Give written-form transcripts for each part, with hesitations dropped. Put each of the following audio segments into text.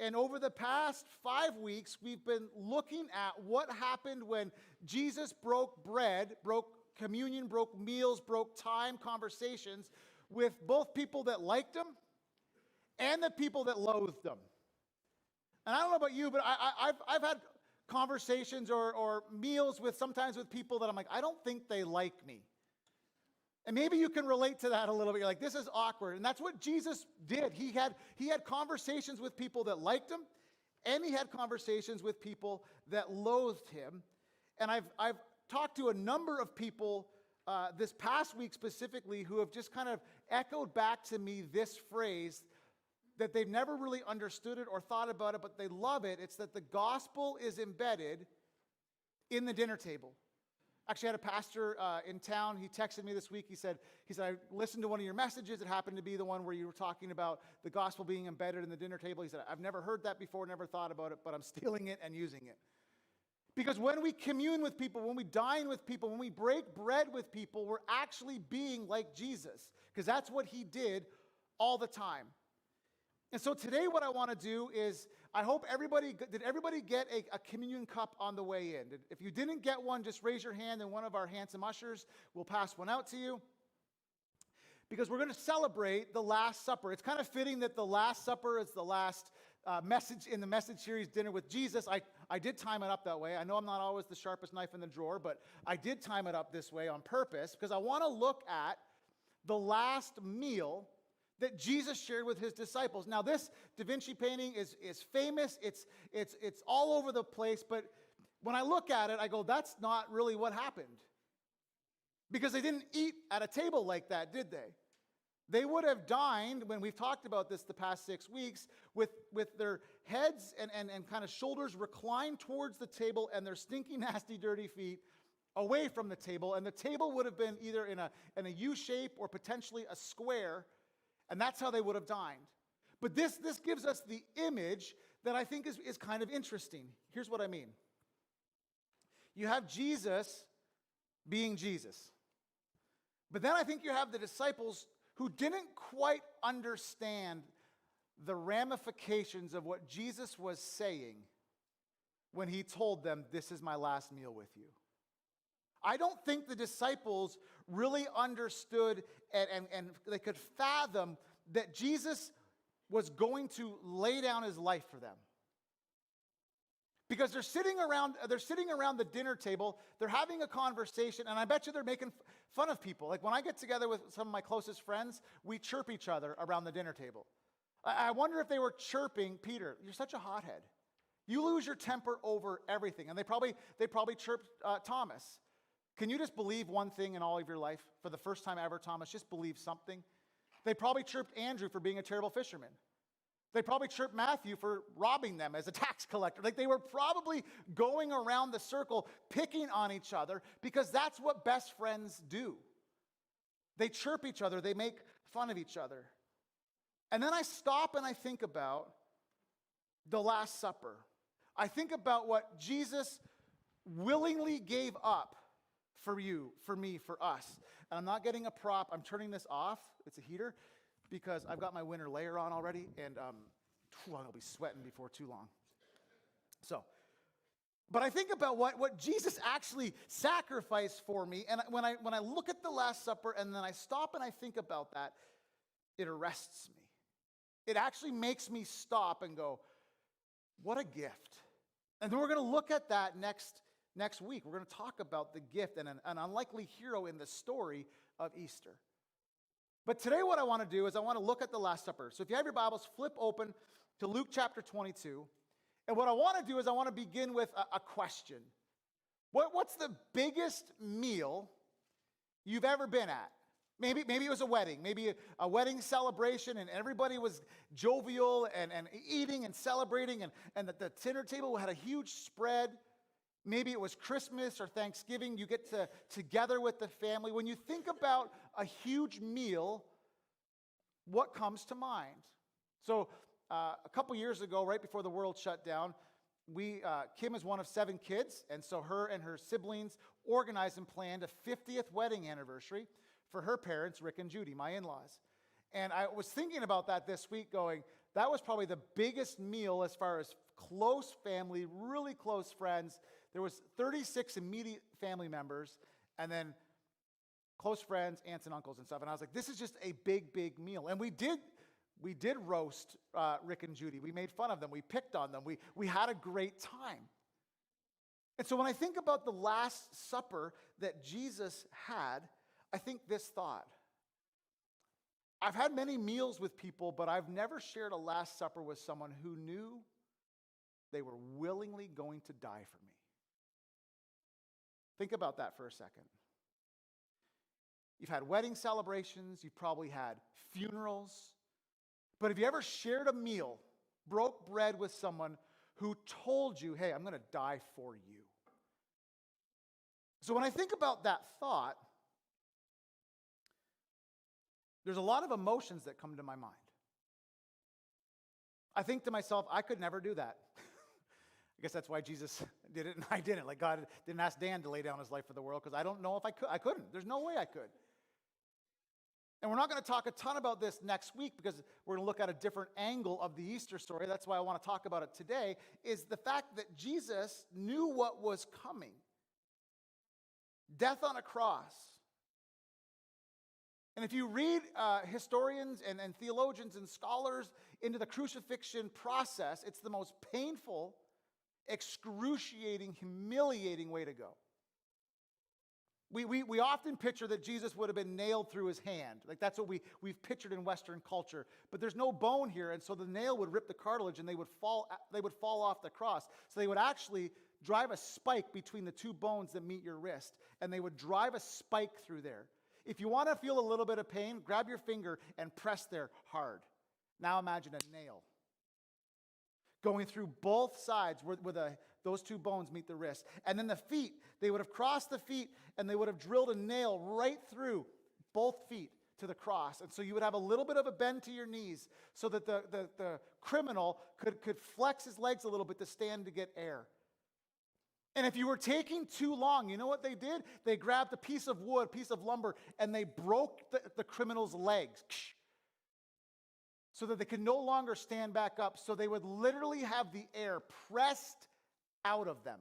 And over the past 5 weeks, we've been looking at what happened when Jesus broke bread, broke communion, broke meals, broke time, conversations with both people that liked him and the people that loathed him. And I don't know about you, but I've had conversations or meals sometimes with people that I'm like, I don't think they like me. And maybe you can relate to that a little bit. You're like, this is awkward. And that's what Jesus did. He had conversations with people that liked him, and he had conversations with people that loathed him. And I've talked to a number of people this past week specifically who have just kind of echoed back to me this phrase that they've never really understood it or thought about it, but they love it. It's that the gospel is embedded in the dinner table. Actually, I had a pastor in town. He texted me this week. He said, I listened to one of your messages. It happened to be the one where you were talking about the gospel being embedded in the dinner table. He said, I've never heard that before, never thought about it, but I'm stealing it and using it. Because when we commune with people, when we dine with people, when we break bread with people, we're actually being like Jesus. Because that's what he did all the time. And so today what I want to do is, I hope did everybody get a communion cup on the way in? If you didn't get one, just raise your hand and one of our handsome ushers will pass one out to you. Because we're going to celebrate the Last Supper. It's kind of fitting that the Last Supper is the last message in the message series, Dinner with Jesus. I did time it up that way. I know I'm not always the sharpest knife in the drawer, but I did time it up this way on purpose because I want to look at the last meal that Jesus shared with his disciples. Now, this Da Vinci painting is famous. It's all over the place. But when I look at it, I go, that's not really what happened. Because they didn't eat at a table like that, did they? They would have dined, when we've talked about this the past 6 weeks, with their heads and kind of shoulders reclined towards the table and their stinky, nasty, dirty feet away from the table. And the table would have been either in a U shape or potentially a square. And that's how they would have dined. But this gives us the image that I think is kind of interesting. Here's what I mean. You have Jesus being Jesus. But then I think you have the disciples who didn't quite understand the ramifications of what Jesus was saying when he told them, this is my last meal with you. I don't think the disciples really understood and they could fathom that Jesus was going to lay down his life for them. Because they're sitting around the dinner table, they're having a conversation, and I bet you they're making fun of people. Like when I get together with some of my closest friends, we chirp each other around the dinner table. I wonder if they were chirping, Peter, you're such a hothead. You lose your temper over everything. And they probably chirped Thomas. Can you just believe one thing in all of your life? For the first time ever, Thomas, just believe something. They probably chirped Andrew for being a terrible fisherman. They probably chirped Matthew for robbing them as a tax collector. Like they were probably going around the circle picking on each other because that's what best friends do. They chirp each other. They make fun of each other. And then I stop and I think about the Last Supper. I think about what Jesus willingly gave up for you, for me, for us. And I'm not getting a prop. I'm turning this off. It's a heater because I've got my winter layer on already, and I'll be sweating before too long. But I think about what Jesus actually sacrificed for me, and when I look at the Last Supper and then I stop and I think about that, it arrests me. It actually makes me stop and go, what a gift. And then we're going to look at that next week. We're going to talk about the gift and an unlikely hero in the story of Easter. But today what I want to do is I want to look at the Last Supper. So if you have your Bibles, flip open to Luke chapter 22. And what I want to do is I want to begin with a question. What's the biggest meal you've ever been at? Maybe it was a wedding, maybe a wedding celebration, and everybody was jovial and eating and celebrating, and the dinner table had a huge spread. Maybe it was Christmas or Thanksgiving. You get together with the family. When you think about a huge meal, what comes to mind? So a couple years ago, right before the world shut down, Kim is one of 7 kids, and so her and her siblings organized and planned a 50th wedding anniversary for her parents, Rick and Judy, my in-laws. And I was thinking about that this week going, that was probably the biggest meal as far as close family, really close friends. There was 36 immediate family members, and then close friends, aunts and uncles and stuff. And I was like, this is just a big, big meal. And we did roast Rick and Judy. We made fun of them. We picked on them. We had a great time. And so when I think about the Last Supper that Jesus had, I think this thought. I've had many meals with people, but I've never shared a Last Supper with someone who knew they were willingly going to die for me. Think about that for a second. You've had wedding celebrations, you've probably had funerals, but have you ever shared a meal, broke bread with someone who told you, hey, I'm going to die for you? So when I think about that thought, there's a lot of emotions that come to my mind. I think to myself, I could never do that. I guess that's why Jesus did it and I didn't. Like God didn't ask Dan to lay down his life for the world because I don't know if I could. I couldn't. There's no way I could. And we're not going to talk a ton about this next week because we're going to look at a different angle of the Easter story. That's why I want to talk about it today, is the fact that Jesus knew what was coming. Death on a cross. And if you read historians and theologians and scholars into the crucifixion process, it's the most painful, excruciating, humiliating way to go. We often picture that Jesus would have been nailed through his hand. Like that's what we've pictured in Western culture. But there's no bone here, and so the nail would rip the cartilage and they would fall off the cross. So they would actually drive a spike between the two bones that meet your wrist, and they would drive a spike through there. If you want to feel a little bit of pain, grab your finger and press there hard. Now imagine a nail going through both sides where those two bones meet the wrist. And then the feet, they would have crossed the feet and they would have drilled a nail right through both feet to the cross. And so you would have a little bit of a bend to your knees so that the criminal could flex his legs a little bit to stand to get air. And if you were taking too long, you know what they did? They grabbed a piece of wood, piece of lumber, and they broke the criminal's legs so that they could no longer stand back up. So they would literally have the air pressed out of them,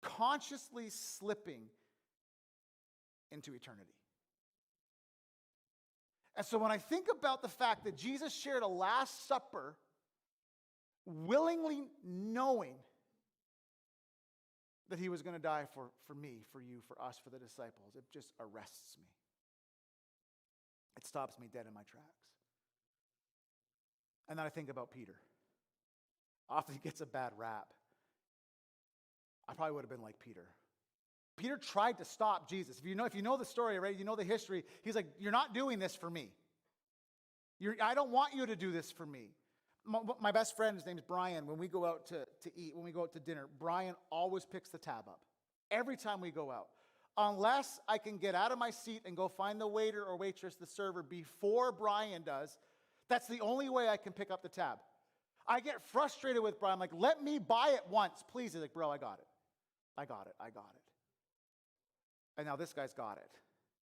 consciously slipping into eternity. And so when I think about the fact that Jesus shared a Last Supper, willingly knowing that he was going to die for me, for you, for us, for the disciples, it just arrests me. It stops me dead in my tracks. And then I think about Peter. Often he gets a bad rap. I probably would have been like Peter. Peter tried to stop Jesus. If you know the story, right? You know the history. He's like, you're not doing this for me. I don't want you to do this for me. My best friend, his name's Brian, when we go out to eat, when we go out to dinner, Brian always picks the tab up. Every time we go out. Unless I can get out of my seat and go find the waiter or waitress, the server, before Brian does, that's the only way I can pick up the tab. I get frustrated with Brian, like, let me buy it once, please. He's like, bro, I got it. I got it. And now this guy's got it.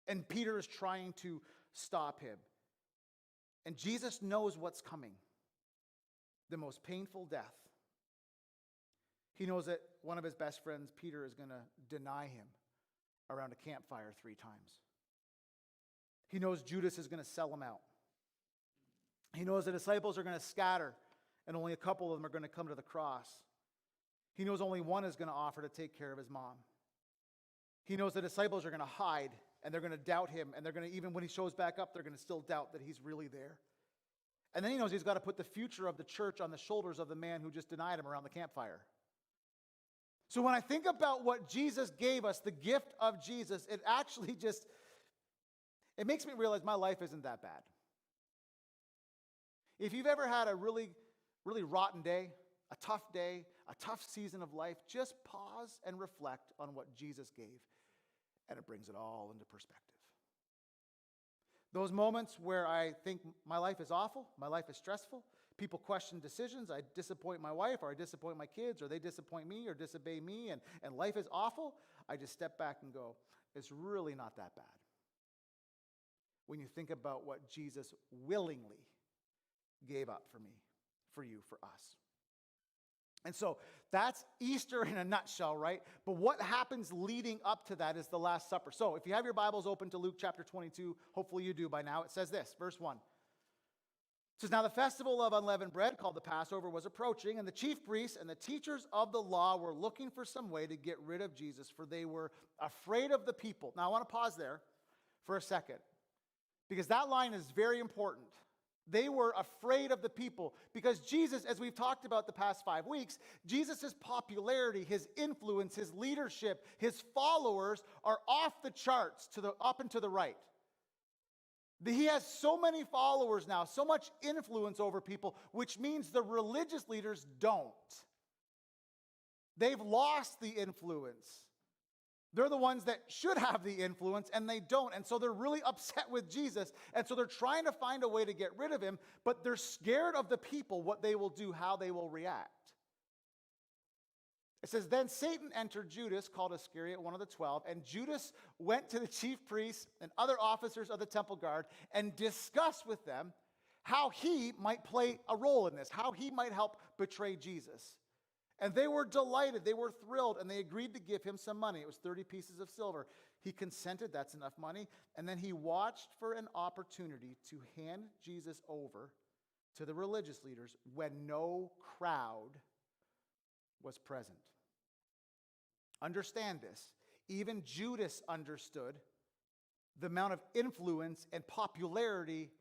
And Peter is trying to stop him. And Jesus knows what's coming. The most painful death. He knows that one of his best friends, Peter, is going to deny him around a campfire 3 times. He knows Judas is going to sell him out. He knows the disciples are going to scatter and only a couple of them are going to come to the cross. He knows only one is going to offer to take care of his mom. He knows the disciples are going to hide and they're going to doubt him, and they're going to, even when he shows back up, they're going to still doubt that he's really there. And then he knows he's got to put the future of the church on the shoulders of the man who just denied him around the campfire. So when I think about what Jesus gave us, the gift of Jesus, it actually just, it makes me realize my life isn't that bad. If you've ever had a really, really rotten day, a tough season of life, just pause and reflect on what Jesus gave, and it brings it all into perspective. Those moments where I think my life is awful, my life is stressful, people question decisions, I disappoint my wife, or I disappoint my kids, or they disappoint me or disobey me, and life is awful, I just step back and go, it's really not that bad. When you think about what Jesus willingly gave up for me, for you, for us. And so that's Easter in a nutshell, right? But what happens leading up to that is the Last Supper. So if you have your Bibles open to Luke chapter 22, hopefully you do by now, it says this, verse 1. It says, now the festival of unleavened bread, called the Passover, was approaching, and the chief priests and the teachers of the law were looking for some way to get rid of Jesus, for they were afraid of the people. Now I want to pause there for a second, because that line is very important. They were afraid of the people, because Jesus, as we've talked about the past 5 weeks, Jesus' popularity, his influence, his leadership, his followers are off the charts, up and to the right. He has so many followers now, so much influence over people, which means the religious leaders don't. They've lost the influence. They're the ones that should have the influence, and they don't. And so they're really upset with Jesus. And so they're trying to find a way to get rid of him, but they're scared of the people, what they will do, how they will react. It says, then Satan entered Judas, called Iscariot, one of the 12, and Judas went to the chief priests and other officers of the temple guard and discussed with them how he might play a role in this, how he might help betray Jesus. And they were delighted, they were thrilled, and they agreed to give him some money. It was 30 pieces of silver. He consented, that's enough money, and then he watched for an opportunity to hand Jesus over to the religious leaders when no crowd was present. Understand this. Even Judas understood the amount of influence and popularity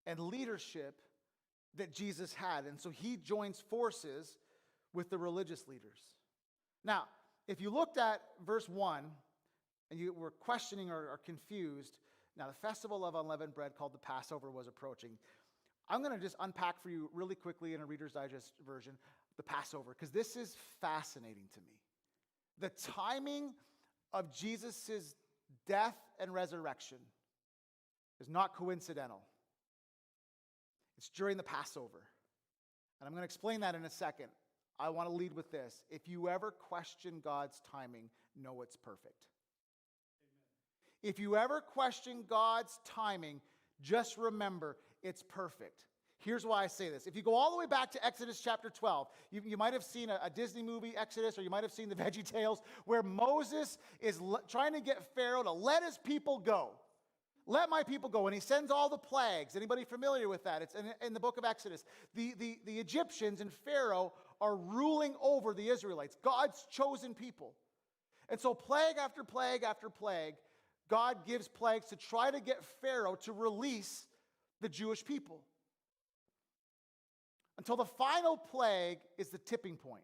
and leadership that Jesus had. And so he joins forces with the religious leaders. Now, if you looked at verse 1 and you were questioning or confused, now the festival of unleavened bread called the Passover was approaching. I'm going to just unpack for you really quickly in a Reader's Digest version the Passover, because this is fascinating to me. The timing of Jesus' death and resurrection is not coincidental. It's during the Passover. And I'm going to explain that in a second. I want to lead with this. If you ever question God's timing, know it's perfect. Amen. If you ever question God's timing, just remember it's perfect. Here's why I say this. If you go all the way back to Exodus chapter 12, you might have seen a Disney movie, Exodus, or you might have seen the Veggie Tales, where Moses is trying to get Pharaoh to let his people go. Let my people go. And he sends all the plagues. Anybody familiar with that? It's in the book of Exodus. The Egyptians and Pharaoh are ruling over the Israelites, God's chosen people. And so plague after plague after plague, God gives plagues to try to get Pharaoh to release the Jewish people. Until the final plague is the tipping point.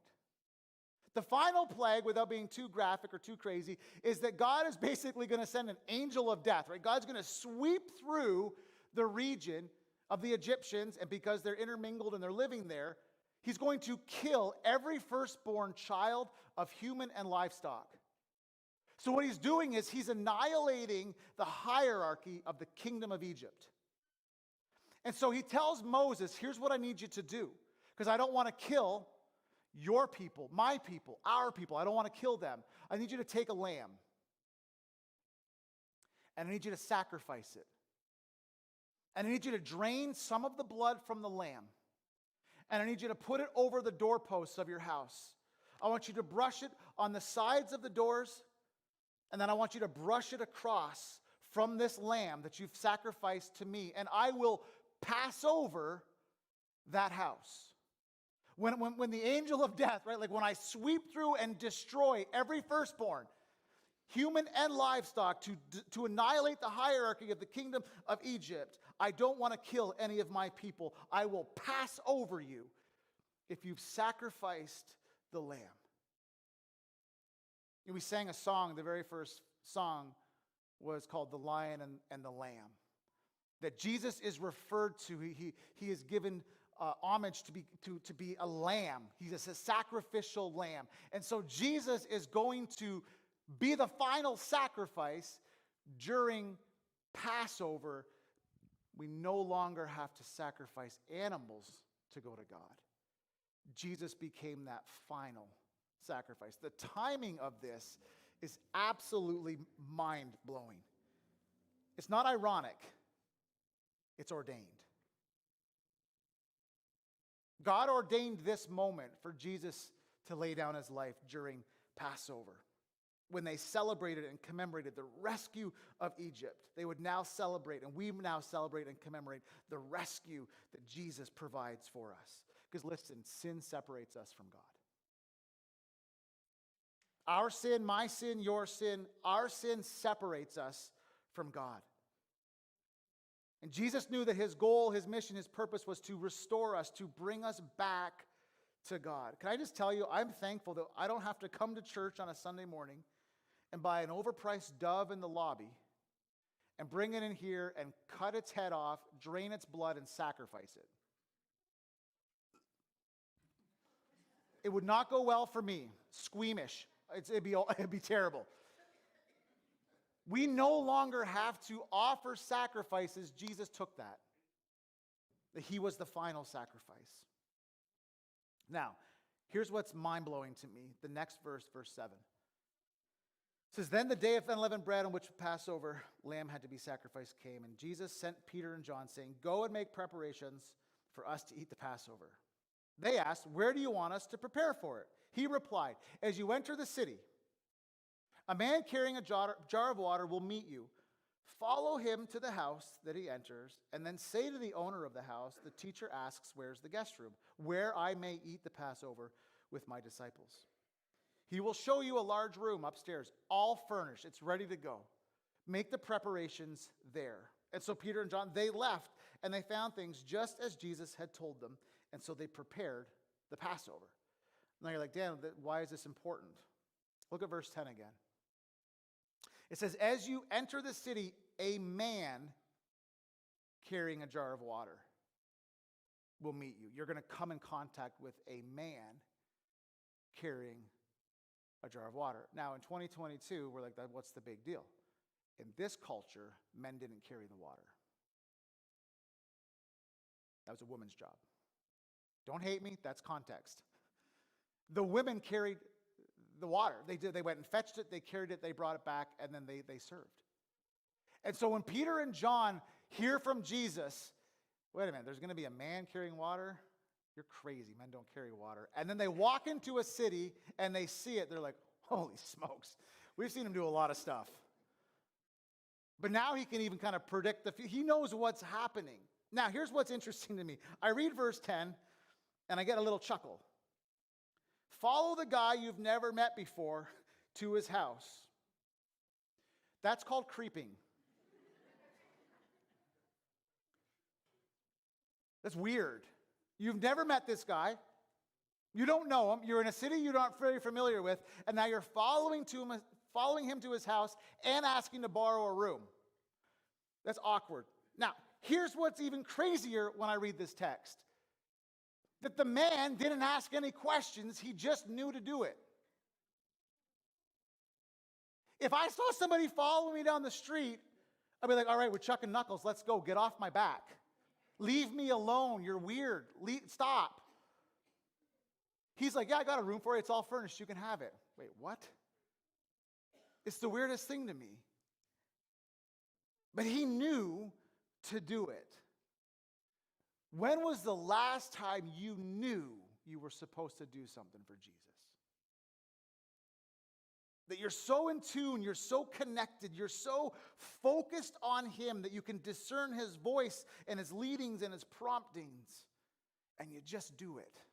The final plague, without being too graphic or too crazy, is that God is basically going to send an angel of death, right? God's going to sweep through the region of the Egyptians, and because they're intermingled and they're living there, he's going to kill every firstborn child of human and livestock. So what he's doing is he's annihilating the hierarchy of the kingdom of Egypt. And so he tells Moses, here's what I need you to do, because I don't want to kill your people, my people, our people. I don't want to kill them. I need you to take a lamb, and I need you to sacrifice it. And I need you to drain some of the blood from the lamb, and I need you to put it over the doorposts of your house. I want you to brush it on the sides of the doors, and then I want you to brush it across from this lamb that you've sacrificed to me, and I will pass over that house. When the angel of death, right, like when I sweep through and destroy every firstborn, human and livestock, to annihilate the hierarchy of the kingdom of Egypt, I don't want to kill any of my people. I will pass over you if you've sacrificed the lamb. And we sang a song, the very first song was called The Lion and the Lamb. That Jesus is referred to, he is given homage to be a lamb. He's a sacrificial lamb. And so Jesus is going to be the final sacrifice during Passover. We no longer have to sacrifice animals to go to God. Jesus became that final sacrifice. The timing of this is absolutely mind-blowing. It's not ironic. It's ordained. God ordained this moment for Jesus to lay down his life during Passover. When they celebrated and commemorated the rescue of Egypt, they would now celebrate, and we now celebrate and commemorate the rescue that Jesus provides for us. Because listen, sin separates us from God. Our sin, my sin, your sin, our sin separates us from God. And Jesus knew that his goal, his mission, his purpose was to restore us, to bring us back to God. Can I just tell you, I'm thankful that I don't have to come to church on a Sunday morning and buy an overpriced dove in the lobby and bring it in here and cut its head off, drain its blood, and sacrifice it. It would not go well for me. Squeamish. It'd be terrible. We no longer have to offer sacrifices. Jesus took that. That he was the final sacrifice. Now, here's what's mind-blowing to me. The next verse, verse 7. It says, then the day of unleavened bread on which Passover lamb had to be sacrificed came, and Jesus sent Peter and John, saying, go and make preparations for us to eat the Passover. They asked, where do you want us to prepare for it? He replied, as you enter the city, a man carrying a jar of water will meet you. Follow him to the house that he enters, and then say to the owner of the house, the teacher asks, where's the guest room, where I may eat the Passover with my disciples. He will show you a large room upstairs, all furnished. It's ready to go. Make the preparations there. And so Peter and John, they left, and they found things just as Jesus had told them, and so they prepared the Passover. Now you're like, Dan, why is this important? Look at verse 10 again. It says, as you enter the city, a man carrying a jar of water will meet you. You're going to come in contact with a man carrying a jar of water. Now, in 2022, we're like, what's the big deal? In this culture, men didn't carry the water. That was a woman's job. Don't hate me, that's context. The women carried the water. They went and fetched it, they carried it, they brought it back, and then they served. And so when Peter and John hear from Jesus, wait a minute, there's going to be a man carrying water? You're crazy, men don't carry water. And then they walk into a city and they see it, they're like, holy smokes. We've seen him do a lot of stuff. But now he can even kind of predict the future. He knows what's happening. Now, here's what's interesting to me. I read verse 10 and I get a little chuckle. Follow the guy you've never met before to his house. That's called creeping. That's weird. You've never met this guy. You don't know him. You're in a city you're not very familiar with, and now you're following him to his house and asking to borrow a room. That's awkward. Now, here's what's even crazier when I read this text. That the man didn't ask any questions, he just knew to do it. If I saw somebody follow me down the street, I'd be like, all right, we're chucking knuckles, let's go, get off my back. Leave me alone, you're weird, stop. He's like, yeah, I got a room for you, it's all furnished, you can have it. Wait, what? It's the weirdest thing to me. But he knew to do it. When was the last time you knew you were supposed to do something for Jesus? That you're so in tune, you're so connected, you're so focused on him that you can discern his voice and his leadings and his promptings, and you just do it.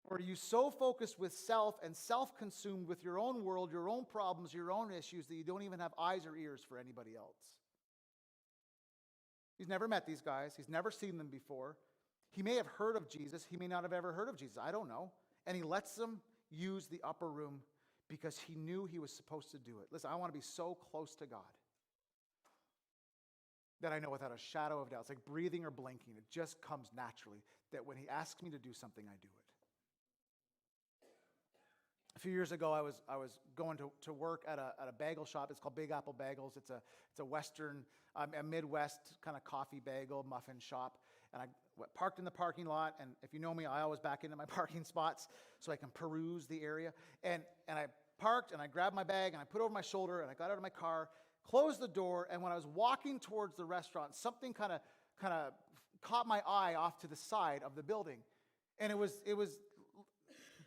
Or are you so focused with self and self-consumed with your own world, your own problems, your own issues, that you don't even have eyes or ears for anybody else? He's never met these guys. He's never seen them before. He may have heard of Jesus. He may not have ever heard of Jesus. I don't know. And he lets them use the upper room because he knew he was supposed to do it. Listen, I want to be so close to God that I know without a shadow of doubt, it's like breathing or blinking. It just comes naturally that when he asks me to do something, I do it. A few years ago, I was going to work at a bagel shop. It's called Big Apple Bagels. It's a Western, a Midwest kind of coffee bagel muffin shop. And I parked in the parking lot. And if you know me, I always back into my parking spots so I can peruse the area. And I parked and I grabbed my bag and I put it over my shoulder and I got out of my car, closed the door. And when I was walking towards the restaurant, something kind of caught my eye off to the side of the building. And it was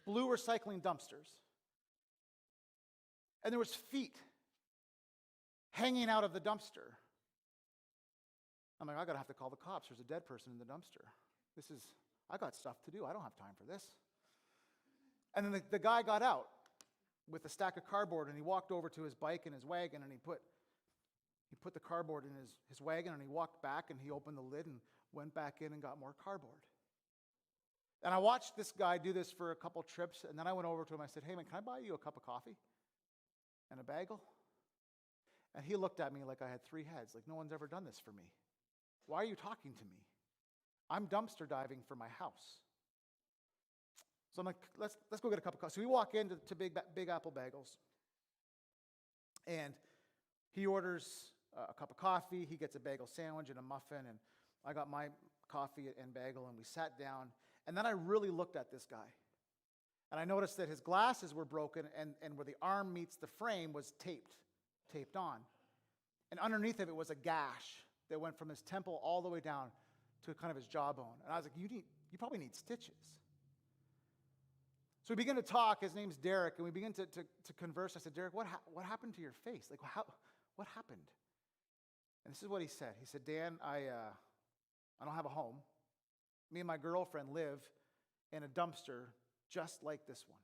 blue recycling dumpsters. And there was feet hanging out of the dumpster. I'm like, I gotta have to call the cops. There's a dead person in the dumpster. I got stuff to do. I don't have time for this. And then the guy got out with a stack of cardboard, and he walked over to his bike and his wagon, and he put the cardboard in his wagon, and he walked back, and he opened the lid and went back in and got more cardboard. And I watched this guy do this for a couple trips, and then I went over to him. I said, hey, man, can I buy you a cup of coffee and a bagel? And he looked at me like I had three heads, like no one's ever done this for me. Why are you talking to me? I'm dumpster diving for my house. So I'm like, let's go get a cup of coffee. So we walk into Big Apple Bagels, and he orders a cup of coffee. He gets a bagel sandwich and a muffin, and I got my coffee and bagel, and we sat down. And then I really looked at this guy, and I noticed that his glasses were broken, and where the arm meets the frame was taped on. And underneath of it was a gash that went from his temple all the way down to kind of his jawbone. And I was like, you probably need stitches. So we begin to talk. His name's Derek, and we begin to converse. I said, Derek, what happened to your face? Like, what happened? And this is what he said. He said, Dan, I don't have a home. Me and my girlfriend live in a dumpster just like this one.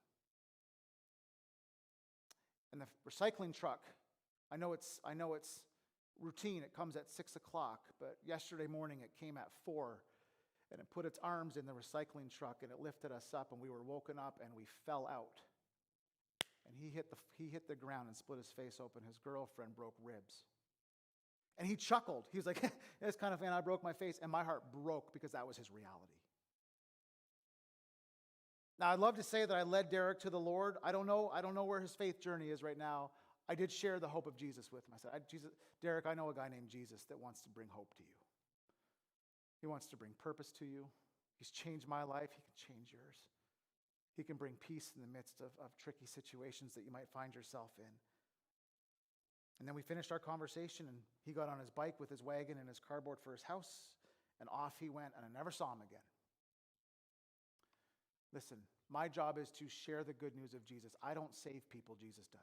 And the recycling truck, I know it's routine. It comes at 6 o'clock, but yesterday morning it came at 4, and it put its arms in the recycling truck, and it lifted us up, and we were woken up, and we fell out. And he hit the ground and split his face open. His girlfriend broke ribs. And he chuckled. He was like, it's kind of funny. I broke my face, and my heart broke because that was his reality. Now, I'd love to say that I led Derek to the Lord. I don't know where his faith journey is right now. I did share the hope of Jesus with him. I said, Derek, I know a guy named Jesus that wants to bring hope to you. He wants to bring purpose to you. He's changed my life. He can change yours. He can bring peace in the midst of tricky situations that you might find yourself in. And then we finished our conversation, and he got on his bike with his wagon and his cardboard for his house, and off he went, and I never saw him again. Listen, my job is to share the good news of Jesus. I don't save people, Jesus does.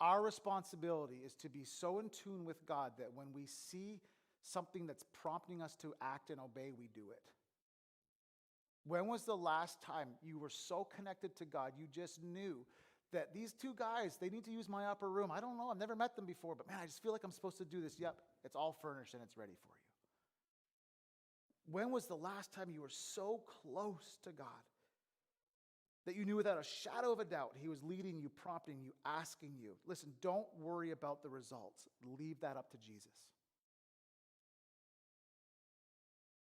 Our responsibility is to be so in tune with God that when we see something that's prompting us to act and obey, we do it. When was the last time you were so connected to God, you just knew that these two guys, they need to use my upper room? I don't know, I've never met them before, but man, I just feel like I'm supposed to do this. Yep, it's all furnished and it's ready for you. When was the last time you were so close to God that you knew without a shadow of a doubt He was leading you, prompting you, asking you? Listen, don't worry about the results. Leave that up to Jesus.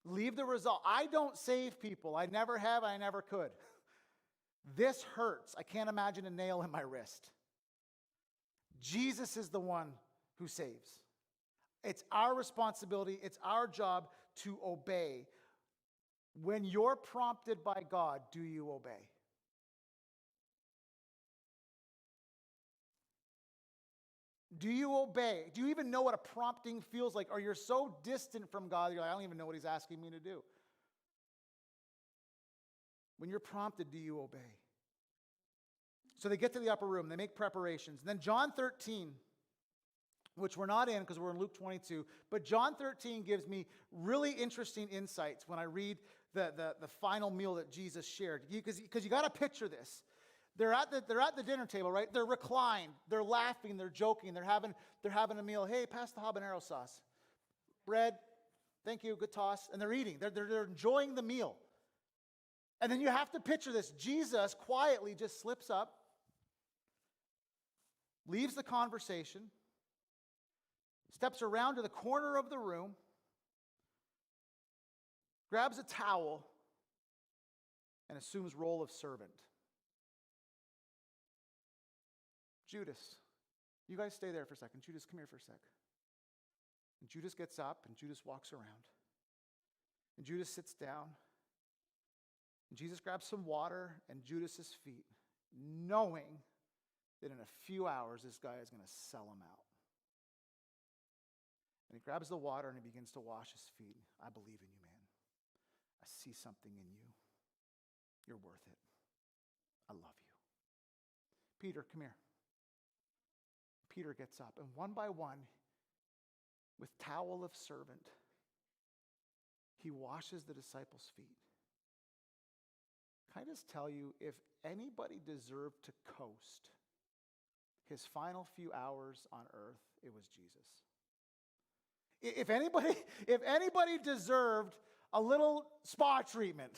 Leave the result. I don't save people. I never have. I never could. This hurts. I can't imagine a nail in my wrist. Jesus is the one who saves. It's our responsibility. It's our job to obey. When you're prompted by God, do you obey? Do you obey? Do you even know what a prompting feels like? Or you're so distant from God, you're like, I don't even know what He's asking me to do. When you're prompted, do you obey? So they get to the upper room. They make preparations. And then John 13, which we're not in because we're in Luke 22, but John 13 gives me really interesting insights when I read the final meal that Jesus shared. Because you got to picture this. They're at the dinner table, right? They're reclined. They're laughing. They're joking. They're having a meal. Hey, pass the habanero sauce. Bread. Thank you. Good toss. And they're eating. They're enjoying the meal. And then you have to picture this. Jesus quietly just slips up, leaves the conversation, steps around to the corner of the room, grabs a towel, and assumes role of servant. Judas, you guys stay there for a second. Judas, come here for a sec. And Judas gets up, and Judas walks around. And Judas sits down. And Jesus grabs some water and Judas's feet, knowing that in a few hours this guy is going to sell him out. And he grabs the water and he begins to wash his feet. I believe in you, man. I see something in you. You're worth it. I love you. Peter, come here. Peter gets up, and one by one, with towel of servant, he washes the disciples' feet. Can I just tell you, if anybody deserved to coast his final few hours on earth, it was Jesus. If anybody deserved a little spa treatment,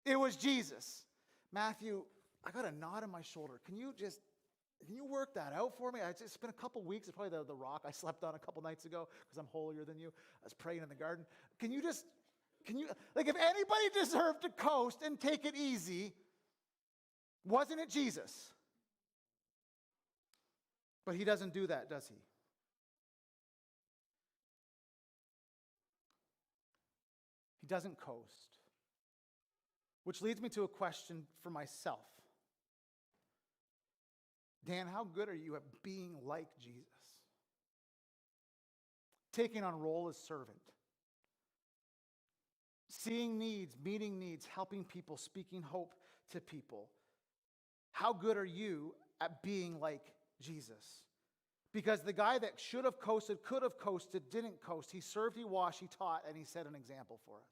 it was Jesus. Matthew, I got a knot in my shoulder. Can you work that out for me? It's been a couple weeks. It's probably the rock I slept on a couple nights ago because I'm holier than you. I was praying in the garden. If anybody deserved to coast and take it easy, wasn't it Jesus? But he doesn't do that, does he? He doesn't coast. Which leads me to a question for myself. Dan, how good are you at being like Jesus? Taking on role as servant. Seeing needs, meeting needs, helping people, speaking hope to people. How good are you at being like Jesus? Because the guy that should have coasted, could have coasted, didn't coast. He served, he washed, he taught, and he set an example for us.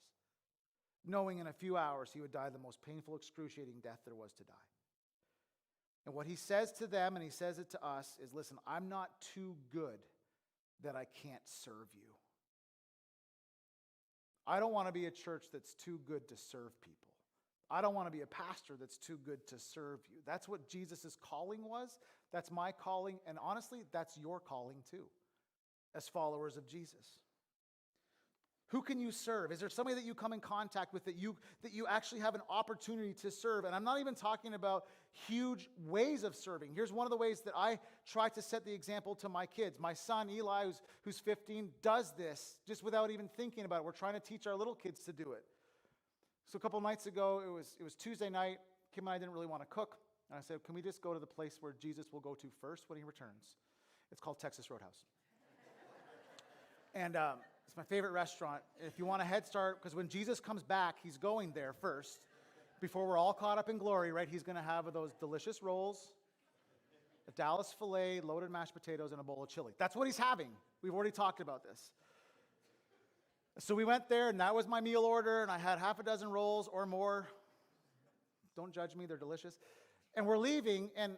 Knowing in a few hours he would die the most painful, excruciating death there was to die. And what he says to them, and he says it to us, is, listen, I'm not too good that I can't serve you. I don't want to be a church that's too good to serve people. I don't want to be a pastor that's too good to serve you. That's what Jesus' calling was. That's my calling. And honestly, that's your calling too, as followers of Jesus. Who can you serve? Is there somebody that you come in contact with that you actually have an opportunity to serve? And I'm not even talking about huge ways of serving. Here's one of the ways that I try to set the example to my kids. My son, Eli, who's 15, does this just without even thinking about it. We're trying to teach our little kids to do it. So a couple nights ago, it was Tuesday night. Kim and I didn't really want to cook. And I said, can we just go to the place where Jesus will go to first when he returns? It's called Texas Roadhouse. And it's my favorite restaurant. If you want a head start, because when Jesus comes back, he's going there first. Before we're all caught up in glory, right? He's going to have those delicious rolls, a Dallas filet, loaded mashed potatoes, and a bowl of chili. That's what he's having. We've already talked about this. So we went there, and that was my meal order, and I had half a dozen rolls or more. Don't judge me, they're delicious. And we're leaving, and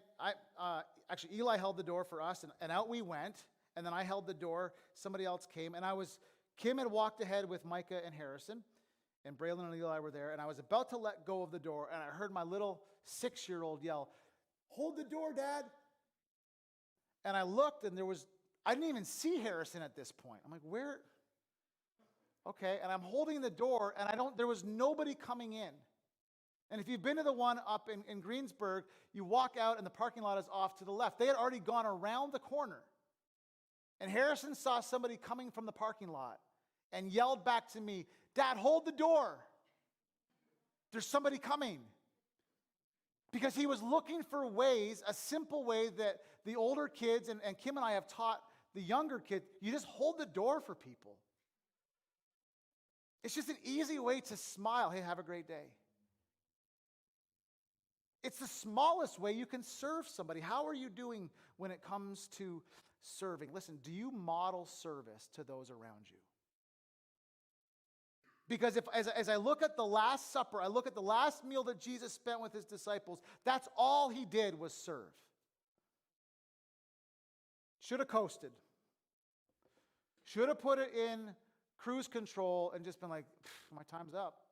actually Eli held the door for us, and out we went, and then I held the door. Somebody else came, and Kim had walked ahead with Micah and Harrison, and Braylon and Eli were there, and I was about to let go of the door, and I heard my little 6-year-old yell, "Hold the door, Dad!" And I looked, and I didn't even see Harrison at this point. I'm like, where? Okay, and I'm holding the door, and there was nobody coming in. And if you've been to the one up in Greensburg, you walk out, and the parking lot is off to the left. They had already gone around the corner. And Harrison saw somebody coming from the parking lot and yelled back to me, "Dad, hold the door. There's somebody coming." Because he was looking for ways, a simple way that the older kids, and Kim and I have taught the younger kids, you just hold the door for people. It's just an easy way to smile. Hey, have a great day. It's the smallest way you can serve somebody. How are you doing when it comes to serving? Listen, do you model service to those around you? Because as I look at the Last Supper, I look at the last meal that Jesus spent with his disciples, that's all he did was serve. Should have coasted. Should have put it in cruise control and just been like, my time's up.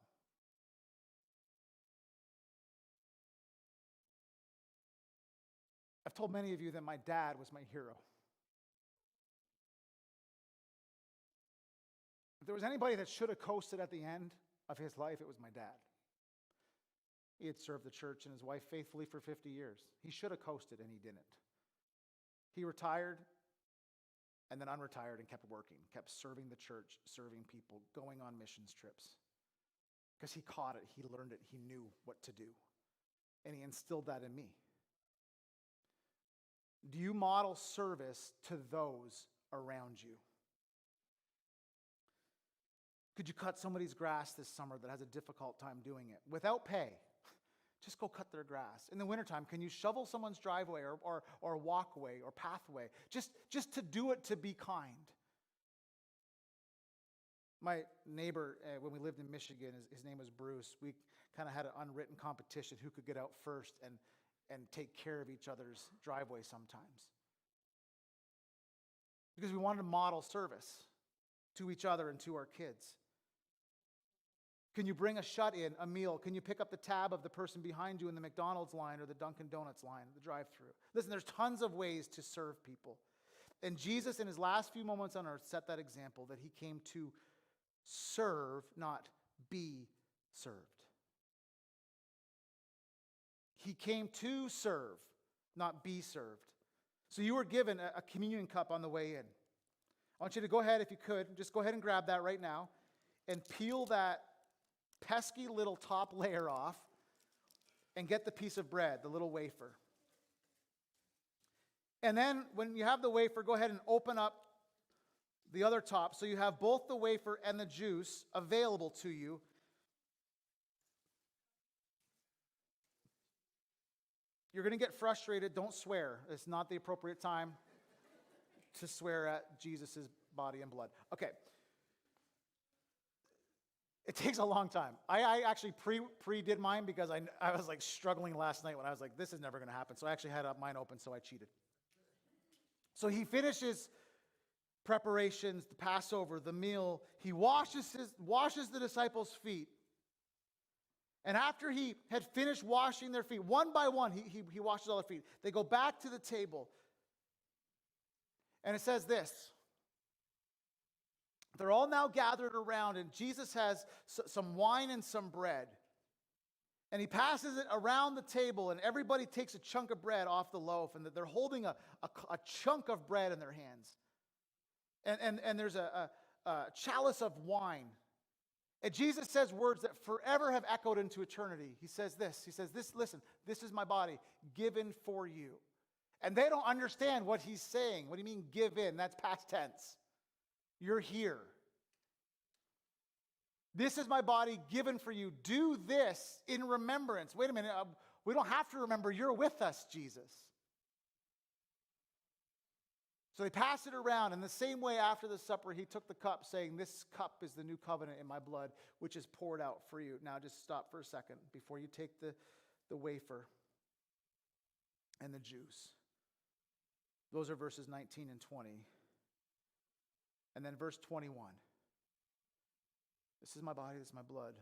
I've told many of you that my dad was my hero. If there was anybody that should have coasted at the end of his life, it was my dad. He had served the church and his wife faithfully for 50 years. He should have coasted, and he didn't. He retired and then unretired and kept working, kept serving the church, serving people, going on missions trips. Because he caught it, he learned it, he knew what to do. And he instilled that in me. Do you model service to those around you. Could you cut somebody's grass this summer that has a difficult time doing it without pay? Just go cut their grass. In the wintertime, can you shovel someone's driveway or walkway or pathway? Just to do it to be kind. My neighbor, when we lived in Michigan, his name was Bruce. We kind of had an unwritten competition who could get out first and take care of each other's driveway sometimes. Because we wanted to model service to each other and to our kids. Can you bring a shut-in, a meal? Can you pick up the tab of the person behind you in the McDonald's line or the Dunkin' Donuts line, the drive-thru? Listen, there's tons of ways to serve people. And Jesus, in his last few moments on earth, set that example that he came to serve, not be served. He came to serve, not be served. So you were given a communion cup on the way in. I want you to go ahead, if you could, just go ahead and grab that right now and peel that pesky little top layer off and get the piece of bread, the little wafer. And then when you have the wafer, go ahead and open up the other top so you have both the wafer and the juice available to you. You're going to get frustrated. Don't swear. It's not the appropriate time to swear at Jesus' body and blood. Okay. It takes a long time. I actually pre-did mine because I was like struggling last night when I was like, this is never going to happen. So I actually had mine open, so I cheated. So he finishes preparations, the Passover, the meal. He washes the disciples' feet. And after he had finished washing their feet, one by one, he washes all their feet. They go back to the table. And it says this. They're all now gathered around, and Jesus has some wine and some bread. And he passes it around the table, and everybody takes a chunk of bread off the loaf, and they're holding a chunk of bread in their hands. And there's a chalice of wine. And Jesus says words that forever have echoed into eternity. He says this, listen, this is my body given for you. And they don't understand what he's saying. What do you mean give in? That's past tense. You're here. This is my body given for you. Do this in remembrance. Wait a minute. We don't have to remember. You're with us, Jesus. So they pass it around. In the same way, after the supper, he took the cup, saying, this cup is the new covenant in my blood, which is poured out for you. Now just stop for a second before you take the wafer and the juice. Those are verses 19 and 20. And then verse 21. This is my body, this is my blood.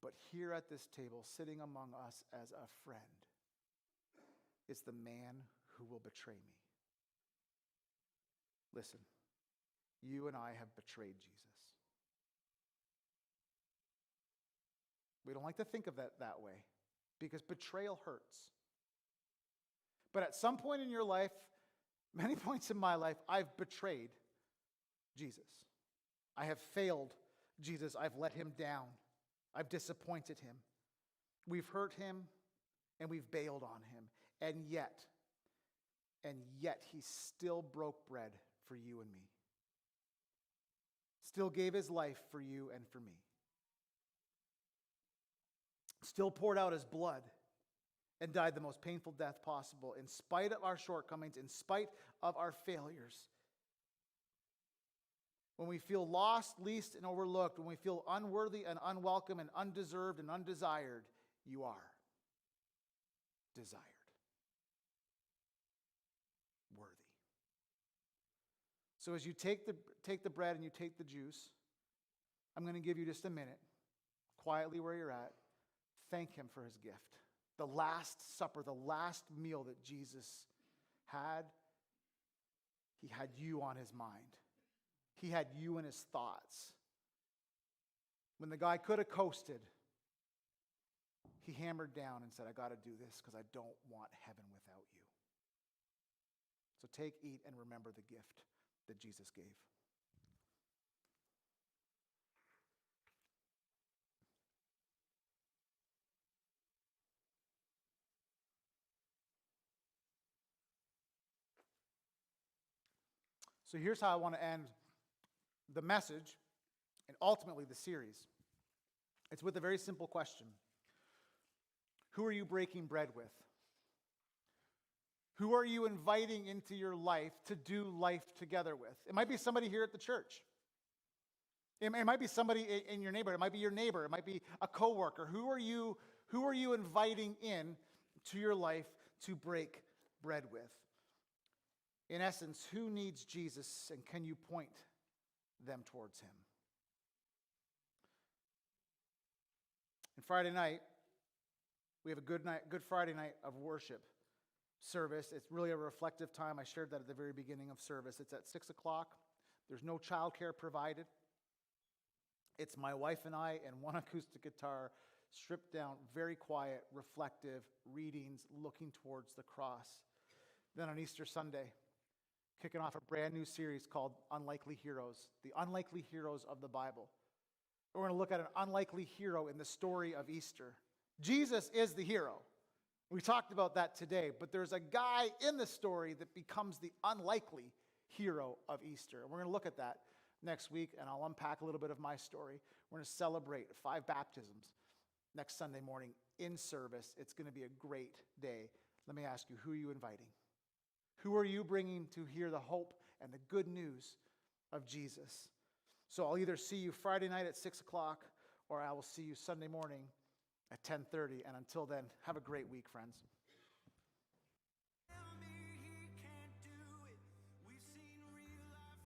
But here at this table, sitting among us as a friend, is the man who will betray me. Listen, you and I have betrayed Jesus. We don't like to think of that way because betrayal hurts. But at some point in your life, many points in my life, I've betrayed Jesus. I have failed Jesus. I've let him down. I've disappointed him. We've hurt him and we've bailed on him. And yet he still broke bread for you and me. Still gave his life for you and for me. Still poured out his blood and died the most painful death possible in spite of our shortcomings, in spite of our failures. When we feel lost, least, and overlooked, when we feel unworthy and unwelcome and undeserved and undesired, you are desired. Worthy. So as you take the bread and you take the juice, I'm going to give you just a minute, quietly where you're at. Thank him for his gift. The last supper, the last meal that Jesus had, he had you on his mind. He had you in his thoughts. When the guy could have coasted, he hammered down and said, I got to do this because I don't want heaven without you. So take, eat, and remember the gift that Jesus gave. So here's how I want to end the message and ultimately the series. It's with a very simple question. Who are you breaking bread with? Who are you inviting into your life to do life together with? It might be somebody here at the church. It might be somebody in your neighborhood. It might be your neighbor. It might be a coworker. Who are you inviting in to your life to break bread with? In essence, who needs Jesus, and can you point them towards him? And Friday night, we have a Good Friday night of worship service. It's really a reflective time. I shared that at the very beginning of service. It's at 6 o'clock. There's no childcare provided. It's my wife and I and one acoustic guitar, stripped down, very quiet, reflective readings, looking towards the cross. Then on Easter Sunday, kicking off a brand new series called Unlikely Heroes, the unlikely heroes of the Bible. We're going to look at an unlikely hero in the story of Easter. Jesus is the hero. We talked about that today, but there's a guy in the story that becomes the unlikely hero of Easter. And we're going to look at that next week, and I'll unpack a little bit of my story. We're going to celebrate 5 baptisms next Sunday morning in service. It's going to be a great day. Let me ask you, who are you inviting? Who are you bringing to hear the hope and the good news of Jesus? So I'll either see you Friday night at 6 o'clock, or I will see you Sunday morning at 10:30. And until then, have a great week, friends.